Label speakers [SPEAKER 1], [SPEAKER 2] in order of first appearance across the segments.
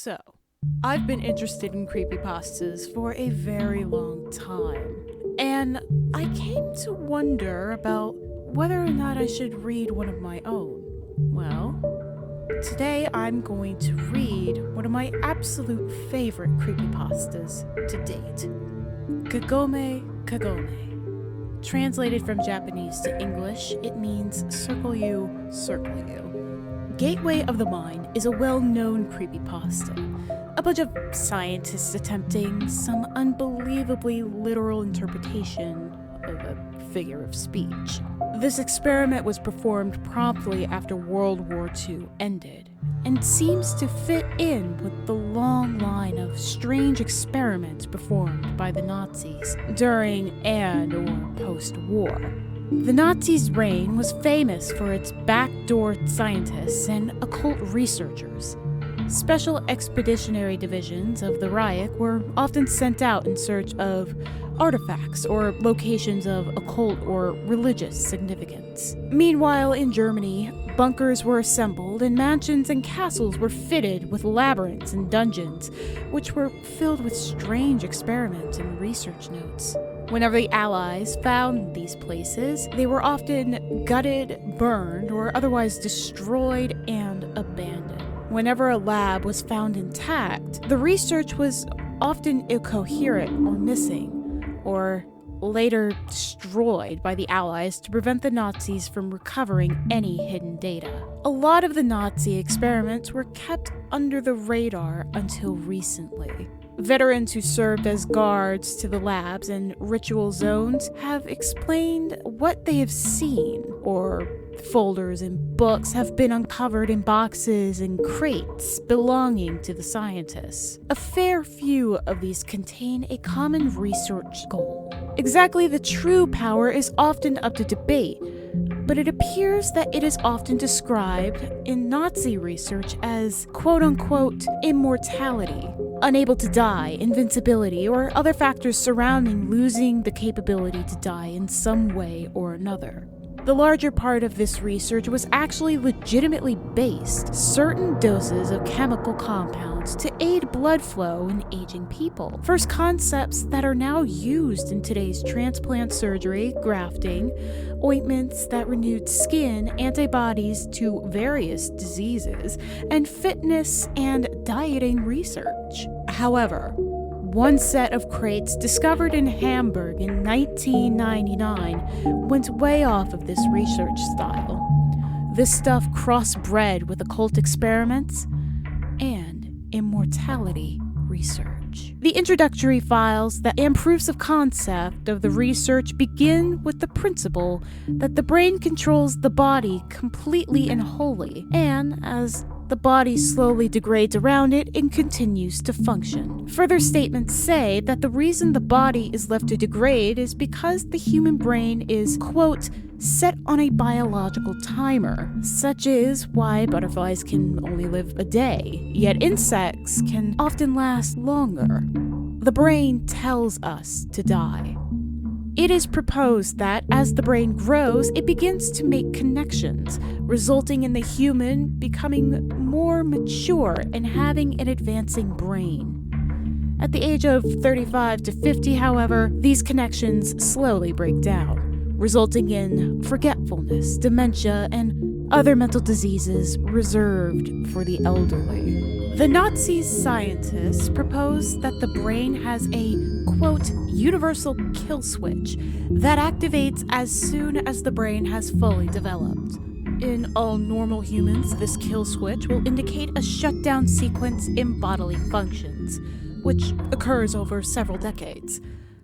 [SPEAKER 1] So, I've been interested in creepypastas for a very long time, and I came to wonder about whether or not I should read one of my own. Well, today I'm going to read one of my absolute favorite creepypastas to date. Kagome. Translated from Japanese to English, it means circle you, circle you. Gateway of the Mind is a well-known creepypasta. A bunch of scientists attempting some unbelievably literal interpretation of a figure of speech. This experiment was performed promptly after World War II ended, and seems to fit in with the long line of strange experiments performed by the Nazis during and or post-war. The Nazis' reign was famous for its backdoor scientists and occult researchers. Special expeditionary divisions of the Reich were often sent out in search of artifacts or locations of occult or religious significance. Meanwhile, in Germany, bunkers were assembled and mansions and castles were fitted with labyrinths and dungeons, which were filled with strange experiments and research notes. Whenever the Allies found these places, they were often gutted, burned, or otherwise destroyed and abandoned. Whenever a lab was found intact, the research was often incoherent or missing, or later destroyed by the Allies to prevent the Nazis from recovering any hidden data. A lot of the Nazi experiments were kept under the radar until recently. Veterans who served as guards to the labs and ritual zones have explained what they have seen, or folders and books have been uncovered in boxes and crates belonging to the scientists. A fair few of these contain a common research goal. Exactly the true power is often up to debate, but it appears that it is often described in Nazi research as quote-unquote immortality, unable to die, invincibility, or other factors surrounding losing the capability to die in some way or another. The larger part of this research was actually legitimately based certain doses of chemical compounds to aid blood flow in aging people. First concepts that are now used in today's transplant surgery, grafting, ointments that renewed skin, antibodies to various diseases, and fitness and dieting research. However, one set of crates discovered in Hamburg in 1999 went way off of this research style. This stuff crossbred with occult experiments and immortality research. The introductory files and proofs of concept of the research begin with the principle that the brain controls the body completely and wholly, and as the body slowly degrades around it and continues to function. Further statements say that the reason the body is left to degrade is because the human brain is, quote, set on a biological timer. Such is why butterflies can only live a day, yet insects can often last longer. The brain tells us to die. It is proposed that as the brain grows, it begins to make connections, resulting in the human becoming more mature and having an advancing brain. At the age of 35 to 50, however, these connections slowly break down, resulting in forgetfulness, dementia, and other mental diseases reserved for the elderly. The Nazi scientists proposed that the brain has a, quote, universal kill switch that activates as soon as the brain has fully developed. In all normal humans, this kill switch will indicate a shutdown sequence in bodily functions, which occurs over several decades.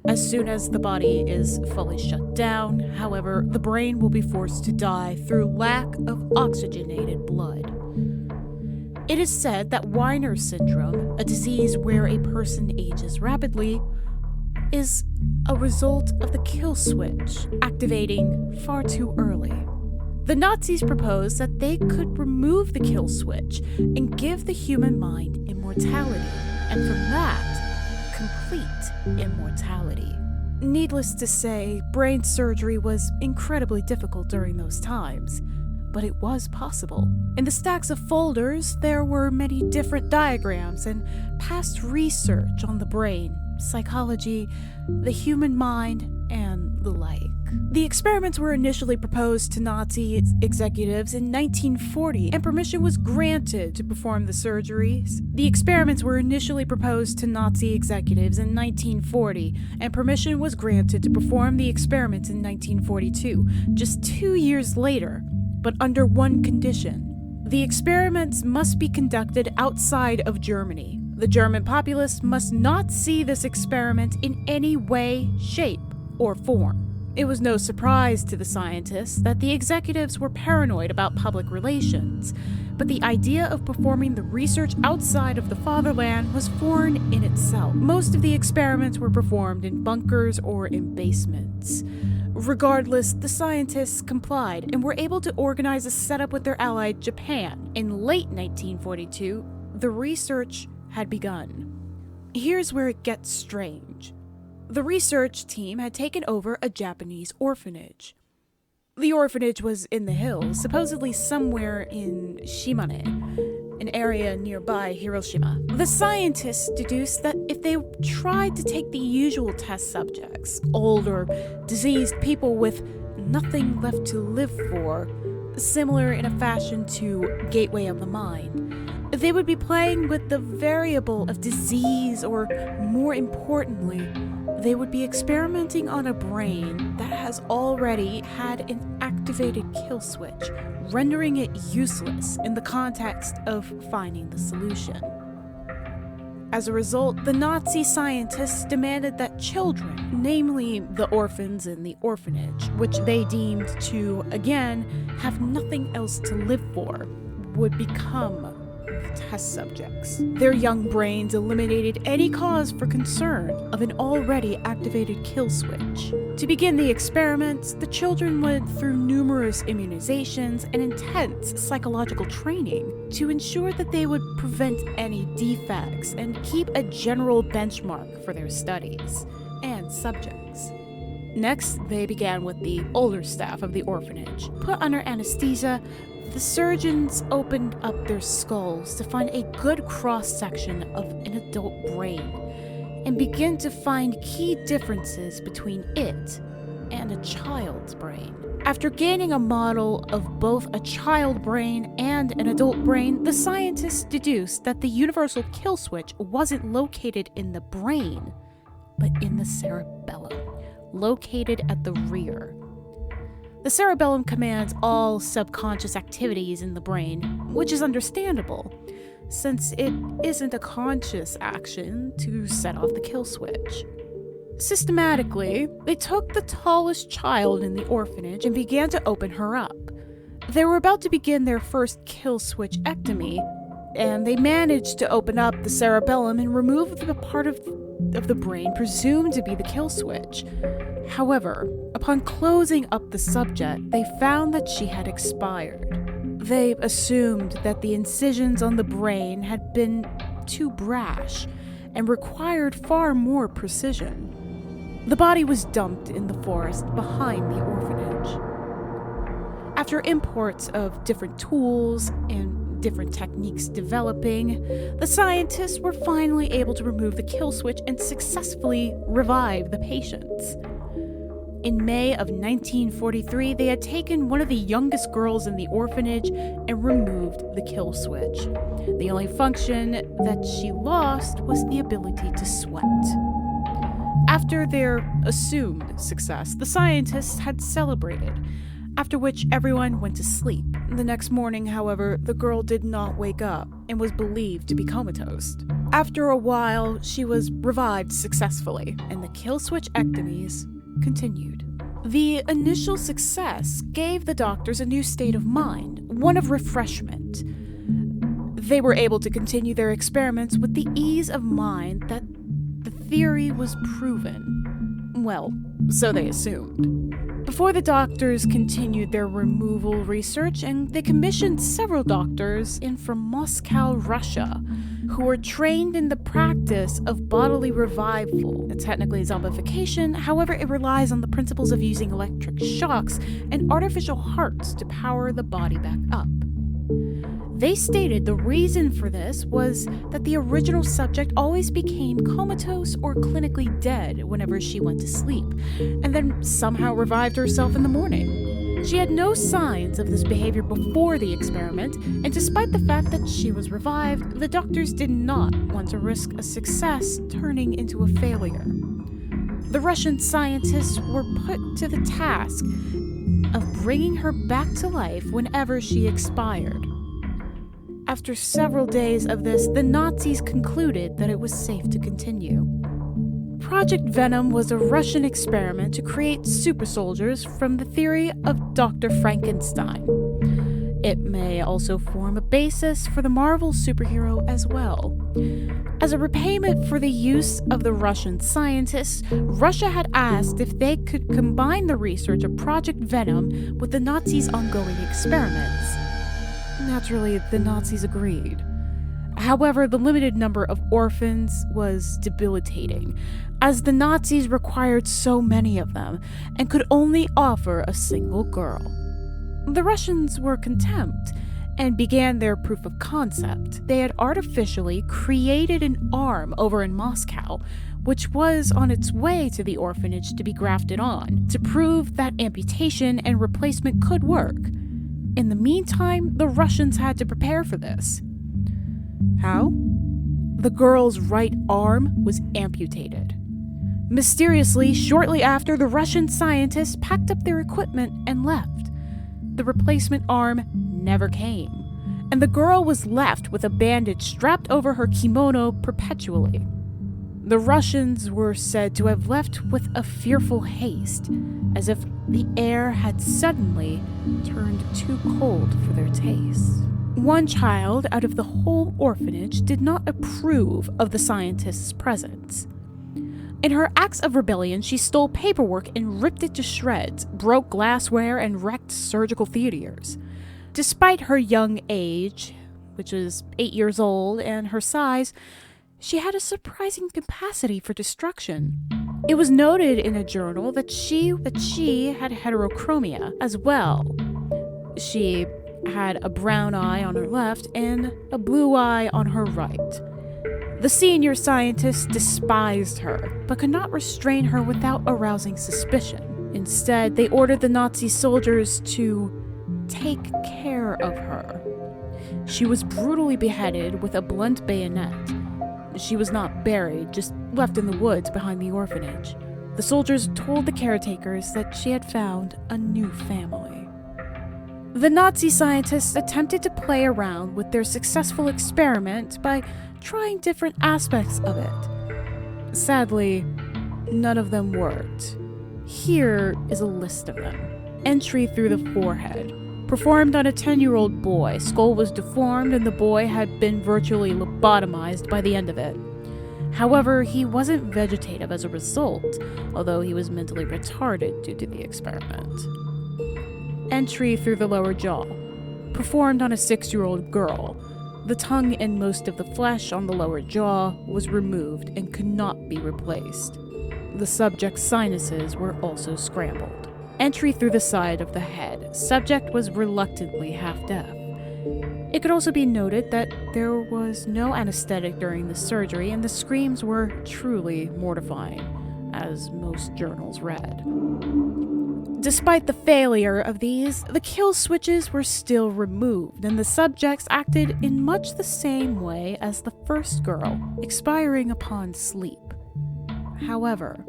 [SPEAKER 1] As soon as the body is fully shut down, however, the brain will be forced to die through lack of oxygenated blood. It is said that Weiner syndrome, a disease where a person ages rapidly, is a result of the kill switch activating far too early. The Nazis proposed that they could remove the kill switch and give the human mind immortality, and from that, complete immortality. Needless to say, brain surgery was incredibly difficult during those times. but it was possible. In the stacks of folders, there were many different diagrams and past research on the brain, psychology, the human mind, and the like. The experiments were initially proposed to Nazi executives in 1940, and permission was granted to perform the surgeries. The experiments were initially proposed to Nazi executives in 1940, and permission was granted to perform the experiments in 1942, just 2 years later, but under one condition. The experiments must be conducted outside of Germany. The German populace must not see this experiment in any way, shape, or form. It was no surprise to the scientists that the executives were paranoid about public relations, but the idea of performing the research outside of the fatherland was foreign in itself. Most of the experiments were performed in bunkers or in basements. Regardless, the scientists complied and were able to organize a setup with their ally Japan. In late 1942, the research had begun. Here's where it gets strange. The research team had taken over a Japanese orphanage. The orphanage was in the hills, supposedly somewhere in Shimane, an area nearby Hiroshima. The scientists deduced that if they tried to take the usual test subjects, old or diseased people with nothing left to live for, similar in a fashion to Gateway of the Mind, they would be playing with the variable of disease, or more importantly, they would be experimenting on a brain that has already had an activated kill switch, rendering it useless in the context of finding the solution. As a result, the Nazi scientists demanded that children, namely the orphans in the orphanage, which they deemed to, again, have nothing else to live for, would become test subjects. Their young brains eliminated any cause for concern of an already activated kill switch. To begin the experiments, the children went through numerous immunizations and intense psychological training to ensure that they would prevent any defects and keep a general benchmark for their studies and subjects. Next, they began with the older staff of the orphanage. Put under anesthesia, the surgeons opened up their skulls to find a good cross-section of an adult brain and begin to find key differences between it and a child's brain. After gaining a model of both a child brain and an adult brain, the scientists deduced that the universal kill switch wasn't located in the brain, but in the cerebellum, located at the rear. The cerebellum commands all subconscious activities in the brain, which is understandable, since it isn't a conscious action to set off the kill switch. Systematically, they took the tallest child in the orphanage and began to open her up. They were about to begin their first kill switch ectomy, and they managed to open up the cerebellum and remove the part of the brain presumed to be the kill switch. However, upon closing up the subject, they found that she had expired. They assumed that the incisions on the brain had been too brash and required far more precision. The body was dumped in the forest behind the orphanage. After imports of different tools and different techniques developing, the scientists were finally able to remove the kill switch and successfully revive the patients. In May of 1943, they had taken one of the youngest girls in the orphanage and removed the kill switch. The only function that she lost was the ability to sweat. After their assumed success, the scientists had celebrated, after which everyone went to sleep. The next morning, however, the girl did not wake up and was believed to be comatose. After a while, she was revived successfully, and the kill switch ectomies continued. The initial success gave the doctors a new state of mind, one of refreshment. They were able to continue their experiments with the ease of mind that the theory was proven. Well, so they assumed. Before the doctors continued their removal research, and they commissioned several doctors in from Moscow, Russia, who were trained in the practice of bodily revival. Technically zombification, however, it relies on the principles of using electric shocks and artificial hearts to power the body back up. They stated the reason for this was that the original subject always became comatose or clinically dead whenever she went to sleep, and then somehow revived herself in the morning. She had no signs of this behavior before the experiment, and despite the fact that she was revived, the doctors did not want to risk a success turning into a failure. The Russian scientists were put to the task of bringing her back to life whenever she expired. After several days of this, the Nazis concluded that it was safe to continue. Project Venom was a Russian experiment to create super soldiers from the theory of Dr. Frankenstein. It may also form a basis for the Marvel superhero as well. As a repayment for the use of the Russian scientists, Russia had asked if they could combine the research of Project Venom with the Nazis' ongoing experiments. Naturally, the Nazis agreed. However, the limited number of orphans was debilitating, as the Nazis required so many of them and could only offer a single girl. The Russians were content and began their proof of concept. They had artificially created an arm over in Moscow, which was on its way to the orphanage to be grafted on, to prove that amputation and replacement could work. In the meantime, the Russians had to prepare for this. How? The girl's right arm was amputated. Mysteriously, shortly after, the Russian scientists packed up their equipment and left. The replacement arm never came, and the girl was left with a bandage strapped over her kimono perpetually. The Russians were said to have left with a fearful haste, as if the air had suddenly turned too cold for their tastes. One child out of the whole orphanage did not approve of the scientists' presence. In her acts of rebellion, she stole paperwork and ripped it to shreds, broke glassware, and wrecked surgical theaters. Despite her young age, which was 8 years old, and her size, she had a surprising capacity for destruction. It was noted in a journal that she had heterochromia as well. She had a brown eye on her left and a blue eye on her right. The senior scientists despised her, but could not restrain her without arousing suspicion. Instead, they ordered the Nazi soldiers to take care of her. She was brutally beheaded with a blunt bayonet. She was not buried, just left in the woods behind the orphanage. The soldiers told the caretakers that she had found a new family. The Nazi scientists attempted to play around with their successful experiment by trying different aspects of it. Sadly, none of them worked. Here is a list of them. Entry through the forehead. Performed on a 10-year-old boy. Skull was deformed and the boy had been virtually lobotomized by the end of it. However, he wasn't vegetative as a result, although he was mentally retarded due to the experiment. Entry through the lower jaw. Performed on a 6-year-old girl. The tongue and most of the flesh on the lower jaw was removed and could not be replaced. The subject's sinuses were also scrambled. Entry through the side of the head. Subject was reluctantly half-deaf. It could also be noted that there was no anesthetic during the surgery and the screams were truly mortifying, as most journals read. Despite the failure of these, the kill switches were still removed and the subjects acted in much the same way as the first girl, expiring upon sleep. However,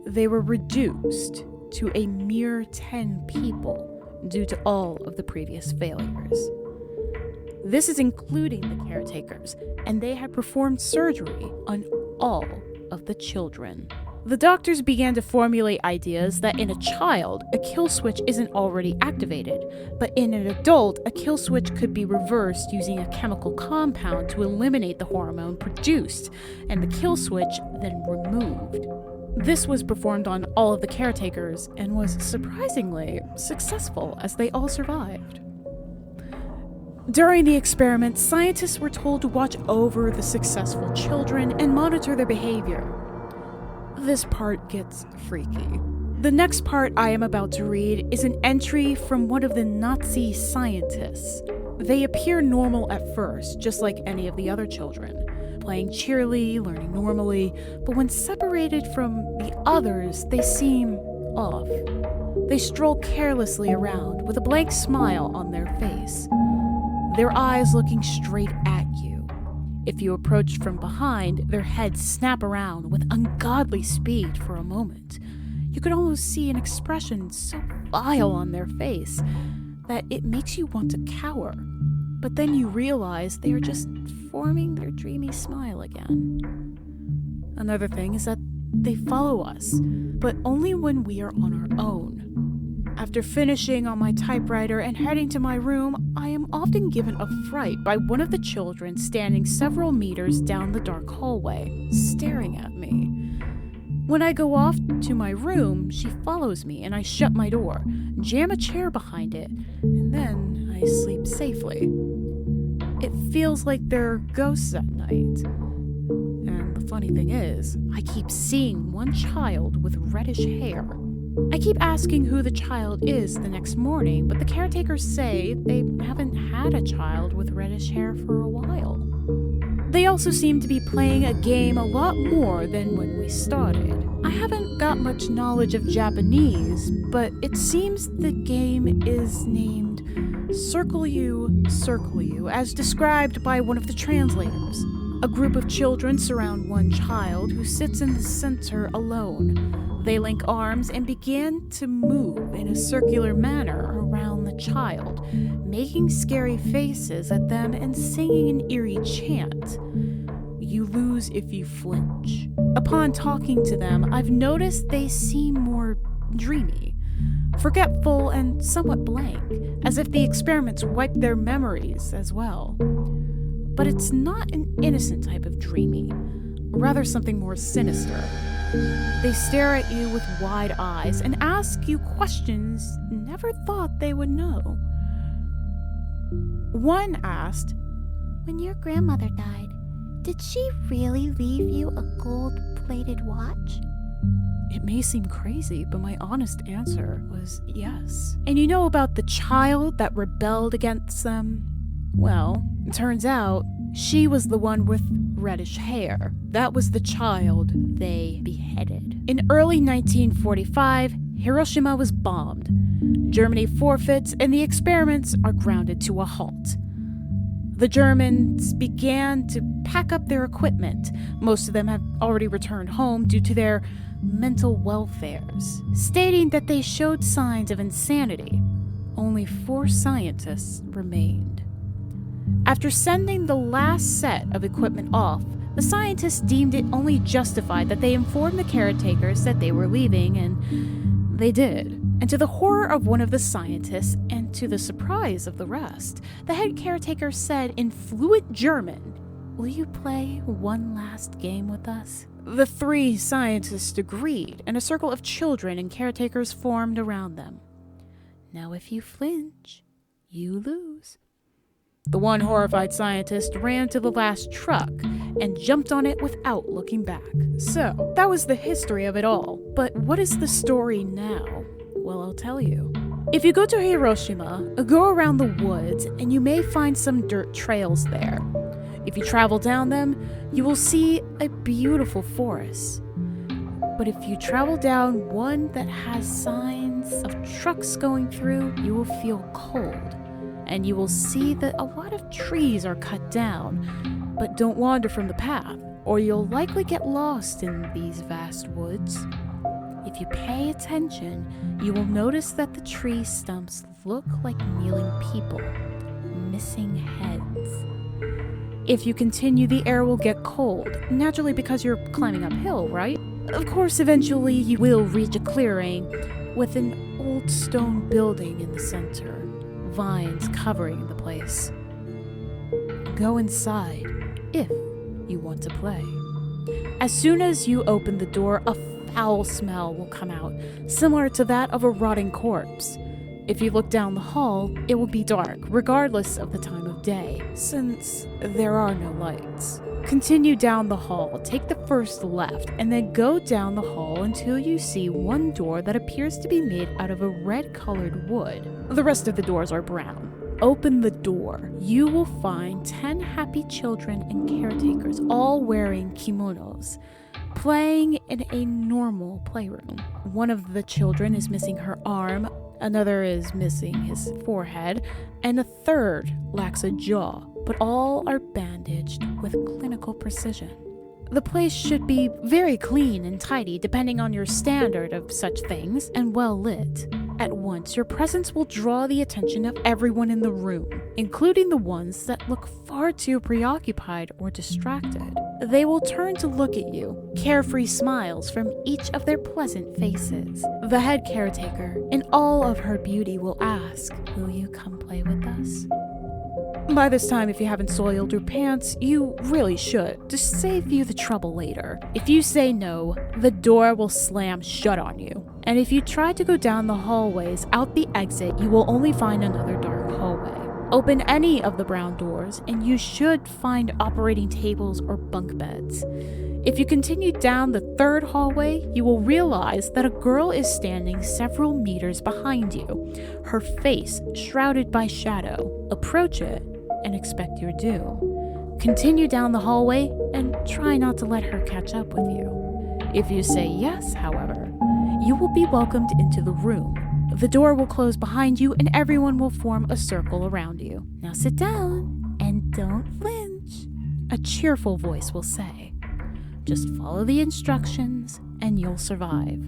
[SPEAKER 1] they were reduced to a mere 10 people due to all of the previous failures. This is including the caretakers, and they had performed surgery on all of the children. The doctors began to formulate ideas that in a child, a kill switch isn't already activated, but in an adult, a kill switch could be reversed using a chemical compound to eliminate the hormone produced, and the kill switch then removed. This was performed on all of the caretakers and was surprisingly successful as they all survived. During the experiment, scientists were told to watch over the successful children and monitor their behavior. This part gets freaky. The next part I am about to read is an entry from one of the Nazi scientists. They appear normal at first, just like any of the other children, playing cheerily, learning normally, but when separated from the others, they seem off. They stroll carelessly around with a blank smile on their face, their eyes looking straight at you. If you approach from behind, their heads snap around with ungodly speed for a moment. You could almost see an expression so vile on their face that it makes you want to cower. But then you realize they are just forming their dreamy smile again. Another thing is that they follow us, but only when we are on our own. After finishing on my typewriter and heading to my room, I am often given a fright by one of the children standing several meters down the dark hallway, staring at me. When I go off to my room, she follows me and I shut my door, jam a chair behind it, and then I sleep safely. It feels like there are ghosts at night. And the funny thing is, I keep seeing one child with reddish hair. I keep asking who the child is the next morning, but the caretakers say they haven't had a child with reddish hair for a while. They also seem to be playing a game a lot more than when we started. I haven't got much knowledge of Japanese, but it seems the game is named Circle You, as described by one of the translators. A group of children surround one child who sits in the center alone. They link arms and begin to move in a circular manner around the child, making scary faces at them and singing an eerie chant. You lose if you flinch. Upon talking to them, I've noticed they seem more dreamy, forgetful and somewhat blank, as if the experiments wiped their memories as well. But it's not an innocent type of dreamy, rather something more sinister. They stare at you with wide eyes and ask you questions never thought they would know. One asked, "When your grandmother died, did she really leave you a gold-plated watch?" It may seem crazy, but my honest answer was yes. And you know about the child that rebelled against them? Well, it turns out she was the one with reddish hair. That was the child they beheaded. In early 1945, Hiroshima was bombed. Germany forfeits, and the experiments are grounded to a halt. The Germans began to pack up their equipment. Most of them have already returned home due to their mental welfares, stating that they showed signs of insanity. Only 4 scientists remained. After sending the last set of equipment off, the scientists deemed it only justified that they inform the caretakers that they were leaving, and they did. And to the horror of one of the scientists, and to the surprise of the rest, the head caretaker said in fluent German, "Will you play one last game with us?" The 3 scientists agreed, and a circle of children and caretakers formed around them. "Now if you flinch, you lose." The one horrified scientist ran to the last truck and jumped on it without looking back. So, that was the history of it all. But what is the story now? Well, I'll tell you. If you go to Hiroshima, go around the woods and you may find some dirt trails there. If you travel down them, you will see a beautiful forest. But if you travel down one that has signs of trucks going through, you will feel cold. And you will see that a lot of trees are cut down. But don't wander from the path, or you'll likely get lost in these vast woods. If you pay attention, you will notice that the tree stumps look like kneeling people, missing heads. If you continue, the air will get cold, naturally because you're climbing uphill, right? Of course, eventually you will reach a clearing with an old stone building in the center, vines covering the place. Go inside if you want to play. As soon as you open the door, a foul smell will come out, similar to that of a rotting corpse. If you look down the hall, it will be dark, regardless of the time of of day, since there are no lights. Continue down the hall, take the first left, and then go down the hall until you see one door that appears to be made out of a red-colored wood. The rest of the doors are brown. Open the door. You will find 10 happy children and caretakers, all wearing kimonos, playing in a normal playroom. One of the children is missing her arm, another is missing his forehead, and a third lacks a jaw, but all are bandaged with clinical precision. The place should be very clean and tidy depending on your standard of such things, and well lit. At once, your presence will draw the attention of everyone in the room, including the ones that look far too preoccupied or distracted. They will turn to look at you, carefree smiles from each of their pleasant faces. The head caretaker, in all of her beauty, will ask, "Will you come play with us?" By this time, if you haven't soiled your pants, you really should, to save you the trouble later. If you say no, the door will slam shut on you. And if you try to go down the hallways out the exit, you will only find another dark hallway. Open any of the brown doors, and you should find operating tables or bunk beds. If you continue down the third hallway, you will realize that a girl is standing several meters behind you, her face shrouded by shadow. Approach it and expect your doom. Continue down the hallway and try not to let her catch up with you. If you say yes, however, you will be welcomed into the room. The door will close behind you and everyone will form a circle around you. "Now sit down and don't flinch," a cheerful voice will say. "Just follow the instructions and you'll survive."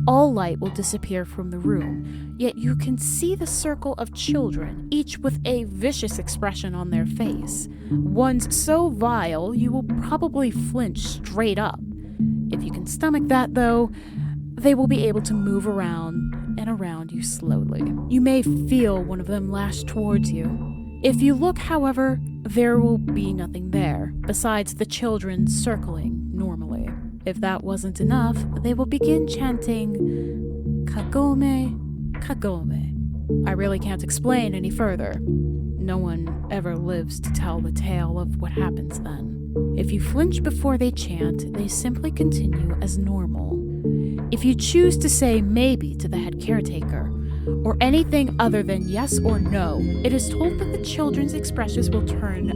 [SPEAKER 1] All light will disappear from the room, yet you can see the circle of children, each with a vicious expression on their face. One's so vile you will probably flinch straight up. If you can stomach that, though, they will be able to move around and around you slowly. You may feel one of them lash towards you. If you look, however, there will be nothing there, besides the children circling normally. If that wasn't enough, they will begin chanting, "Kagome, Kagome." I really can't explain any further. No one ever lives to tell the tale of what happens then. If you flinch before they chant, they simply continue as normal. If you choose to say maybe to the head caretaker, or anything other than yes or no, it is told that the children's expressions will turn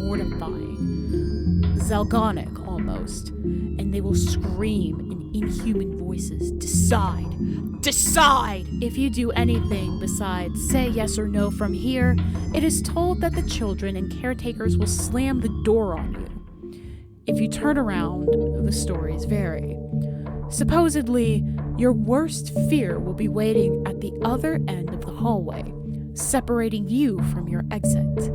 [SPEAKER 1] mortifying, Zalgonic almost, and they will scream in inhuman voices, "Decide! Decide!" If you do anything besides say yes or no from here, it is told that the children and caretakers will slam the door on you. If you turn around, the stories vary. Supposedly, your worst fear will be waiting at the other end of the hallway, separating you from your exit.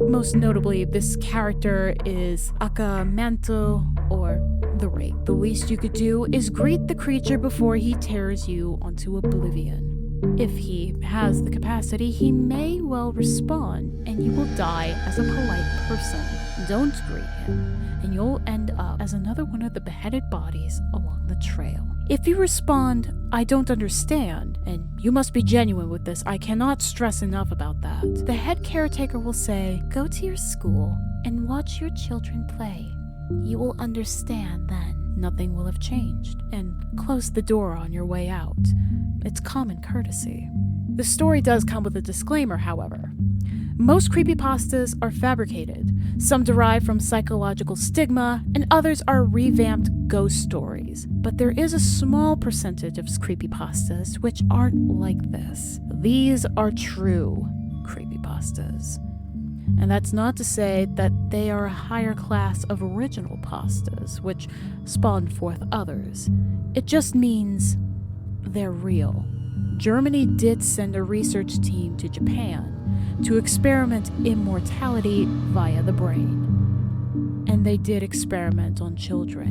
[SPEAKER 1] Most notably, this character is Akamanto, or the Rake. The least you could do is greet the creature before he tears you onto oblivion. If he has the capacity, he may well respond, and you will die as a polite person. Don't greet him, and you'll end up as another one of the beheaded bodies along the trail. If you respond, "I don't understand," and you must be genuine with this, I cannot stress enough about that, the head caretaker will say, "Go to your school and watch your children play. You will understand then. Nothing will have changed," and close the door on your way out. It's common courtesy. The story does come with a disclaimer, however. Most creepypastas are fabricated. Some derive from psychological stigma, and others are revamped ghost stories. But there is a small percentage of creepypastas which aren't like this. These are true creepypastas. And that's not to say that they are a higher class of original pastas, which spawned forth others. It just means they're real. Germany did send a research team to Japan to experiment immortality via the brain. And they did experiment on children.